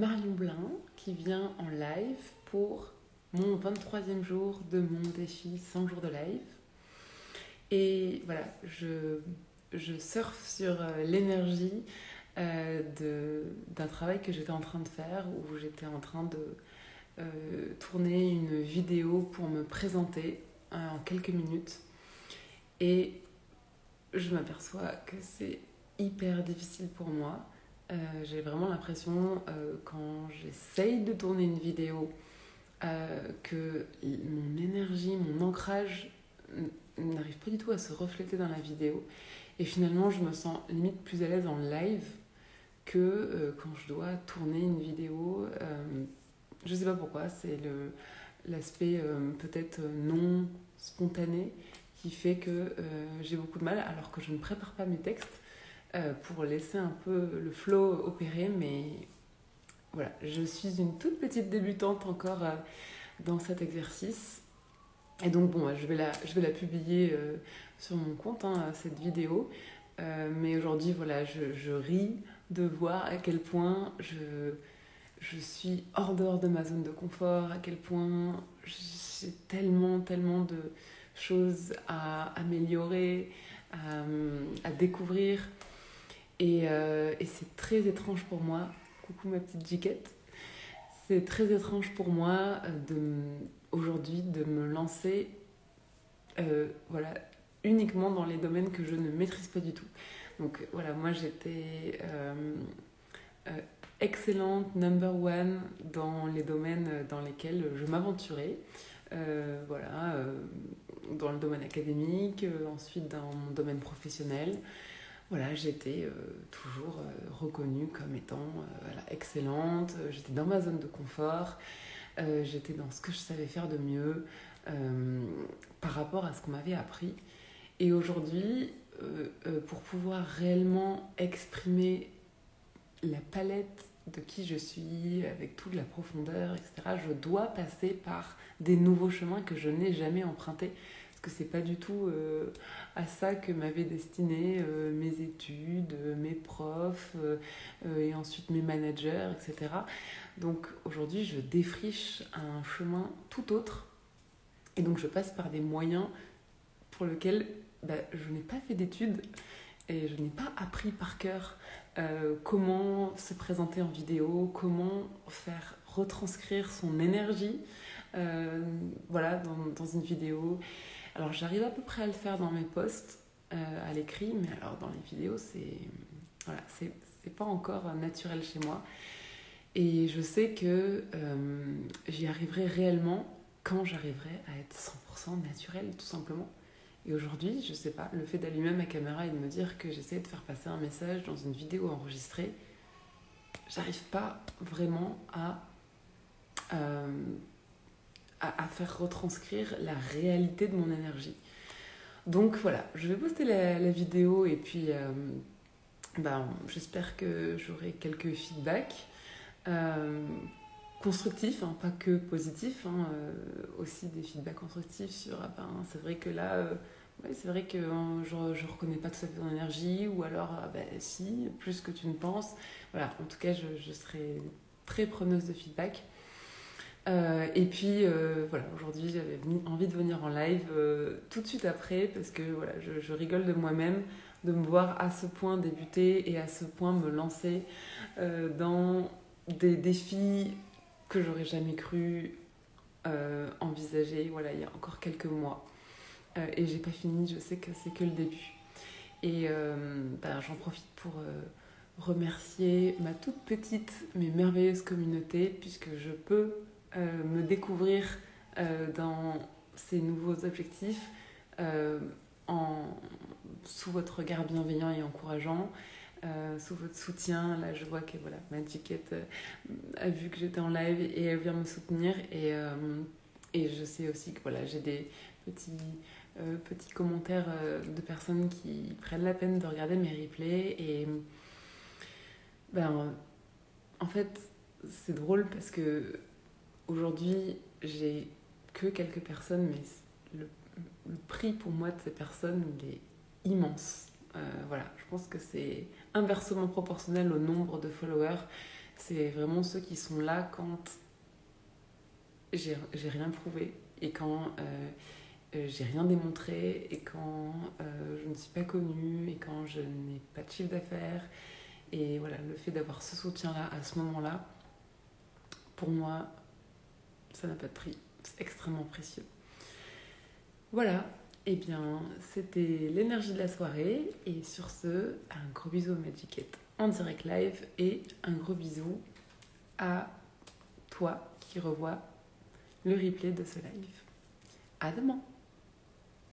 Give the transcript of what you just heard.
Marion Blin qui vient en live pour mon 23e jour de mon défi 100 jours de live. Et voilà, je surfe sur l'énergie d'un travail que j'étais en train de faire, où j'étais en train de tourner une vidéo pour me présenter en quelques minutes. Et je m'aperçois que c'est hyper difficile pour moi. J'ai vraiment l'impression, quand j'essaye de tourner une vidéo, que mon énergie, mon ancrage n'arrive pas du tout à se refléter dans la vidéo. Et finalement, je me sens limite plus à l'aise en live que quand je dois tourner une vidéo. Je sais pas pourquoi, c'est l'aspect peut-être non spontané qui fait que j'ai beaucoup de mal, alors que je ne prépare pas mes textes pour laisser un peu le flow opérer. Mais voilà, je suis une toute petite débutante encore dans cet exercice. Et donc bon, je vais la publier sur mon compte, cette vidéo. Mais aujourd'hui, voilà, je ris de voir à quel point je suis hors dehors de ma zone de confort, à quel point j'ai tellement de choses à améliorer, à découvrir. Et c'est très étrange pour moi. Coucou ma petite Jiquette. C'est très étrange pour moi aujourd'hui de me lancer voilà, uniquement dans les domaines que je ne maîtrise pas du tout. Donc voilà, moi j'étais excellente, number one dans les domaines dans lesquels je m'aventurais. Voilà, dans le domaine académique, ensuite dans mon domaine professionnel. Voilà, j'étais toujours reconnue comme étant voilà, excellente, j'étais dans ma zone de confort, j'étais dans ce que je savais faire de mieux par rapport à ce qu'on m'avait appris. Et aujourd'hui, pour pouvoir réellement exprimer la palette de qui je suis, avec toute la profondeur, etc., je dois passer par des nouveaux chemins que je n'ai jamais empruntés. Parce que c'est pas du tout à ça que m'avaient destiné mes études, mes profs, et ensuite mes managers, etc. Donc aujourd'hui, je défriche un chemin tout autre. Et donc je passe par des moyens pour lesquels je n'ai pas fait d'études et je n'ai pas appris par cœur comment se présenter en vidéo, comment faire retranscrire son énergie voilà, dans une vidéo. Alors j'arrive à peu près à le faire dans mes posts à l'écrit, mais alors dans les vidéos, voilà, c'est pas encore naturel chez moi. Et je sais que j'y arriverai réellement quand j'arriverai à être 100% naturelle, tout simplement. Et aujourd'hui, je sais pas, le fait d'allumer ma caméra et de me dire que j'essaie de faire passer un message dans une vidéo enregistrée, j'arrive pas vraiment à faire retranscrire la réalité de mon énergie. Donc voilà, je vais poster la vidéo et puis j'espère que j'aurai quelques feedbacks constructifs, pas que positifs, aussi des feedbacks constructifs sur c'est vrai que là, c'est vrai que je reconnais pas tout à fait ton énergie, ou alors si, plus que tu ne penses. Voilà, en tout cas, je serai très preneuse de feedback. Et puis voilà, aujourd'hui j'avais envie de venir en live tout de suite après, parce que voilà, je rigole de moi-même de me voir à ce point débuter et à ce point me lancer dans des défis que j'aurais jamais cru envisager, voilà, il y a encore quelques mois. Et j'ai pas fini, je sais que c'est que le début. Et j'en profite pour remercier ma toute petite mais merveilleuse communauté, puisque je peux me découvrir dans ces nouveaux objectifs sous votre regard bienveillant et encourageant, sous votre soutien. Là, je vois que voilà, ma Jiquette a vu que j'étais en live et elle vient me soutenir. Et je sais aussi que voilà, j'ai des petits commentaires de personnes qui prennent la peine de regarder mes replays. Et en fait, c'est drôle parce que aujourd'hui, j'ai que quelques personnes, mais le prix pour moi de ces personnes, il est immense. Voilà, je pense que c'est inversement proportionnel au nombre de followers. C'est vraiment ceux qui sont là quand j'ai rien prouvé et quand j'ai rien démontré et quand je ne suis pas connue et quand je n'ai pas de chiffre d'affaires. Et voilà, le fait d'avoir ce soutien-là à ce moment-là, pour moi, ça n'a pas de prix. C'est extrêmement précieux. Voilà, et bien, c'était l'énergie de la soirée. Et sur ce, un gros bisou à Magiquette en direct live et un gros bisou à toi qui revois le replay de ce live. À demain!